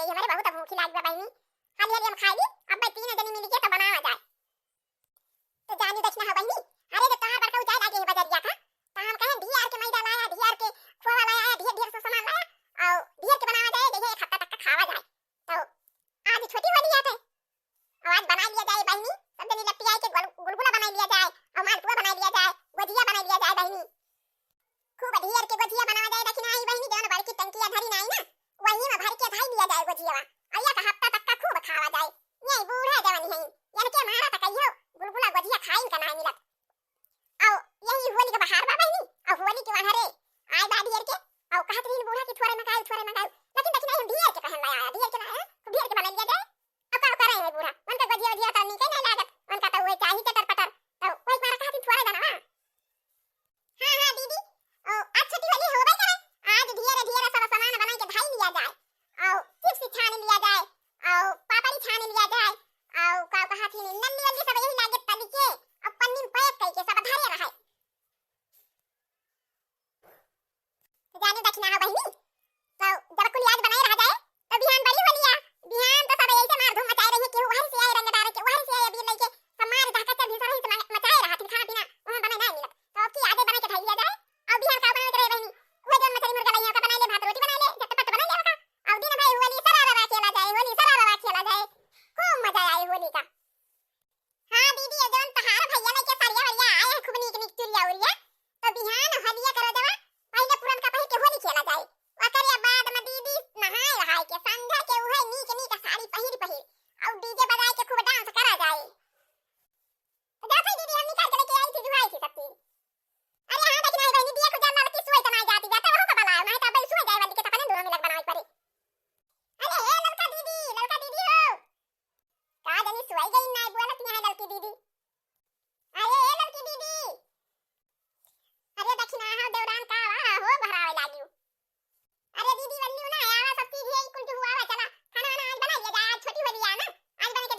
गई हमारे बहुत भूख लागी बा बहनी हाली हाली हम खाई ली अब 3 जनी मिल के तो बनावा जाए तो जानी दक्षिणा हो बहनी अरे रे तहां बड़का उचाई लागे बजरिया का तो हम कहे ढियार के मैदा लाया ढियार के खोवा लाया ढेर ढेर से सामान लाया और ढेर के बनावा जाए देखे एक हफ्ता तक का खावा जाए तो आज छोटी वाली आते और आज बना लिया जाए बहनी सब जनी लपटी आई के गुलगुला बना लिया जाए और मालपुआ बना लिया जाए गुजिया बना लिया जाए बहनी खूब ढेर के गुजिया बनावा जाए दक्षिणा आई बहनी जवन बड़की टंकिया धरी नहीं ना वही में भर के धाई लिया जाए गुजिया और एक हफ्ता तक का खूब खावा जाए ये बूढ़ा जवानी है यानी के मारा तक कहियो गुलगुला गुजिया खाई का नहीं मिलत और यही होली के बहार बा बहनी और होली के वहां रे आए बा ढेर के और कहत रही बूढ़ा की थोड़े मकाई लेकिन दक्षिणा हम ढेर के कहन लाया ढेर के लाया तो ढेर के बना लिया जाए अब का करे है बूढ़ा उनका गुजिया गुजिया तो नहीं नहीं लागत उनका तो वही चाहिए चटर पटर तो कोई मारा कहती थोड़ा जाना हां हां दीदी ओ आज छोटी वाली हो गई करे आज ढेर ढेर सब सामान बना के धाई लिया जाए और चिप्स छान लिया जाए और पापड़ी छान लिया जाए और का कहा थी नन्नी वाली सब यही लागे तली के और पन्नी में पैक करके सब धारे रहे तो जाने दक्षिणा हो बहनी तो जब कुल याद बनाए रह जाए तो बिहान बड़ी होलिया बिहान तो सब ऐसे मार धूम मचाए रही कि वहीं से आए रंगदार के वहीं से आए अभी लेके समार ढाका चल भी सही मचाए रहा थी खाना पीना वहां बने नहीं मिलत तो अब की यादें बना के धाई लिया जाए और बिहान का बनाए रहे बहनी वो जन मछली मुर्गा लइया का बना ले भात रोटी बना ले झटपट बना ले का और दिन भाई होली सरारा खेला जाए होली सरारा खेला जाए खूब मजा आए होली का हां दीदी ये जन तहार भैया ने के सरिया भैया आए हैं खूब नीक नीक चुरिया उरिया तो बिहान हलिया करो जवा पहले पुरन का पहले के होली खेला जाए ओकरे बाद में दीदी नहाए रहाए के संध्या के उहे नीक नीक साड़ी पहिर और डीजे बजाए के खूब डांस करा जाए तो जाते दीदी हम निकाल के लेके आई थी जुहाई थी सब चीज अरे हां देखना है बहनी दिया को जानना की सुई तनाई जाती जाता हो का बलाओ नहीं तो अब सुई जाए वाली के तपने दोनों मिलक बनाई पड़ी अरे हे लड़का दीदी हो का जानी सुई गई नहीं बोलत नहीं है लड़की दीदी अरे हे लड़की दीदी अरे दक्षिणा हो देवरान का हो भरावे लागियो अरे दीदी वल्ली ना आवा सब चीज है कुल जो हुआ चला खाना वाला आज बना लिया जाए आज छोटी वाली है ना आज बने के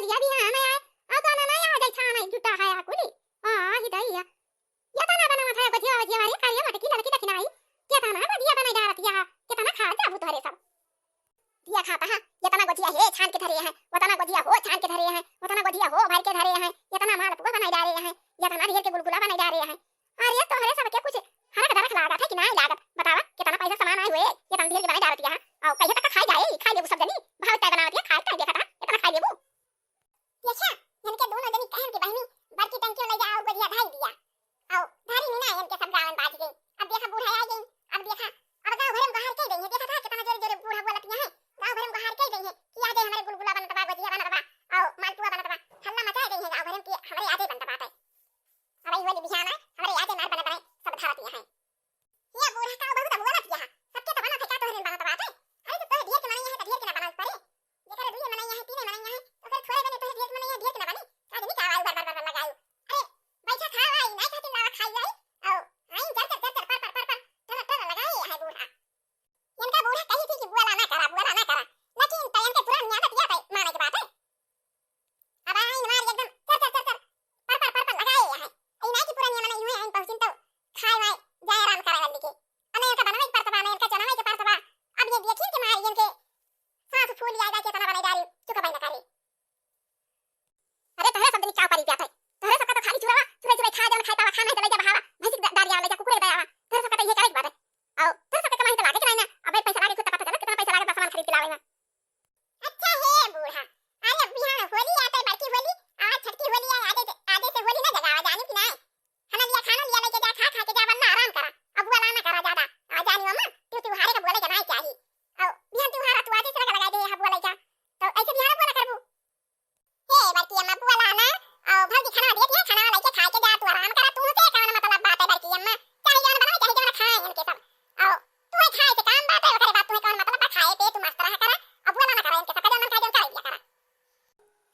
गजिया भी हां ना आ तो ना ना आ जाई छाना जुटा है कुली हां ही दई या तना बनावा था गजिया गजिया वाली कालिया मटकी लड़की देखना आई क्या तना गजिया बना जा रही है क्या तना खा जा भूत हरे सब दिया खाता है ये तना गजिया है छान के धरे है वो तना गजिया हो छान के धरे है वो तना गजिया हो भर के धरे है ये तना मालपुआ बनाई जा रहे हैं ये तना ढेर के गुलगुला बनाई जा रहे हैं अरे तो हरे सब क्या कुछ हरा का रख लागा था कि नहीं लागत बतावा कितना पैसा सामान आए हुए ये तना ढेर के बनाई जा रही है और कैसे तक खाई जाए खाई लेबू सब जनी भाव तय बनावत है खाई देखा था इतना खाई लेबू अच्छा इनके दोनों जनी कहन की बहनी बड़की टंकी ले जाओ गजिया ढाई दिया और धारी में ना इनके सब गावन बाज गई अब देखा बूढ़ा आ गई अब देखा अब गांव भर में बाहर कह गई है देखा था कितना जोरे जोरे बूढ़ा बोलतिया है गांव भर में बाहर कह गई है कि आज हमारे गुलगुला बनता बा गजिया बनता बा और मालपुआ बनता बा हल्ला मचा गई है गांव भर में कि हमारे आजे बनता बा अब आई वाली बिहाना हमारे आजे मार बने बने सब धारतिया है ये बूढ़ा का बहुत बोलतिया है सबके तो बना थे का तो हरिन बनता बा अरे तो ढेर के मनाई है तो ढेर के ना बना पड़े ये करे दुई मनाई है तीन मनाई है तो फिर थोड़े बने तो ढेर मनाई है ढेर के ना बनी आज नहीं का बार बार लगायो अरे बैठा खा आई नहीं खाती लावा खाई जाए और आई चल चल चल पर लगाए है बूढ़ा इनका बूढ़ा कही थी कि बुआला ना करा लेकिन तयन के पुरानी आदत या माने की बात है अब आई मार एकदम चल पर लगाए है आई ना की पुरानी मनाई हुई आई पहुंचिन तो खाई वाई जाए आराम करे वाली के अने इनका बनावे के परतबा ने इनका चनावे के परतबा अब ये देखिन के मार इनके सांस फूल आएगा के तना बनाई जा रही चुका भाई ना करे अरे तहरे सब दिन क्या परी जाता है तहरे सब का तो खाली चुरा खा जन खाता खाना तो ले जा बहावा भैंस दारिया ले जा कुकुरे दाया तहरे सब का तो ये करे बात है और तहरे सब का कमाई तो लागे कि नहीं ना अबे पैसा लागे कुछ पता चला कितना पैसा लागे सामान खरीद के लावेगा अच्छा है बूढ़ा अरे बिहान होली आता है बाकी होली आज छठी होली है आधे से होली ना जगावा जानी कि नहीं खाना लिया लेके जा खा के जा वरना आराम करा अब वाला ना करा ज्यादा आ जानी मम्मा तू हारे का बोले का नहीं चाहिए और बिहान तू हारा तू आधे से लगा दे हब बोले जा तो ऐसे बिहान बोला करबू हे बाकी अम्मा बोला ना और भौजी खाना देती है खाना लेके खा के जा तू आराम करा तू से कौन मतलब बात है बाकी अम्मा चाहे जान बनावे चाहे जान खाए इनके सब और तू है खाए से काम बात है ओकरे बात तू कौन मतलब खाए पे तू मस्त रहा करा अब बोला ना करा इनके सब का मन खा जन कर दिया करा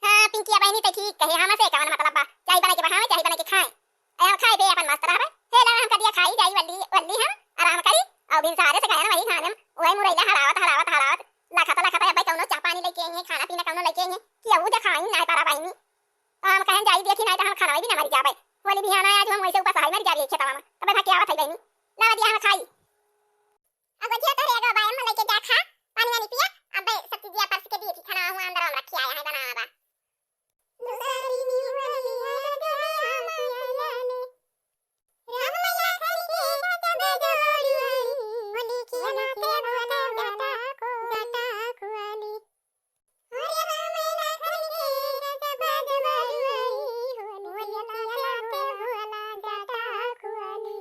हां पिंकी बहनी तो ठीक कहे हम से कौन मतलब बा चाहे बने के बहावे चाहे बने के खाए ए खाए पे अपन मस्त रहा हे ला हम कदिया खाई जाई वल्ली हम आराम करी और बिन सारे से खाना वही खाने ओए मुरैला हलावत लाखा भाई कौनो चाह पानी लेके आएंगे खाना पीना कौनो लेके आएंगे कि अब जो खाई ना पारा भाई हम कहन जाई देखी नहीं तो हम खाना भी ना मर जाबे होली बिहाना आज हम वैसे ऊपर सहाय मर जाबे खेतवा में तब था क्या बात है बहनी ला दिया हम खाई अब जिया तो रेगा भाई हम लेके जा खा पानी वाली पिया अब सब चीज परस के दी थी खाना हुआ अंदर हम रखी आया है बनावा दुसारी नी होली है गवाने राम मैया करके तब जोड़ी होली की नाते भोला गाता खुआली अरे राम मैया करके तब जोड़ी होली की नाते भोला गाता खुआली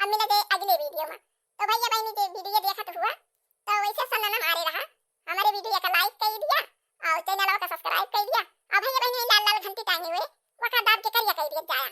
अब मिलते अगले वीडियो में। तो भैया बहनी के वीडियो देखत हुआ तो वैसे सन्ना हमारे रहा, हमारे वीडियो का लाइक कर दिया और चैनल का सब्सक्राइब कर दिया और भैया बहनी लाल लाल घंटी टांगे हुए वका दाब के करिया कर दिया जाया।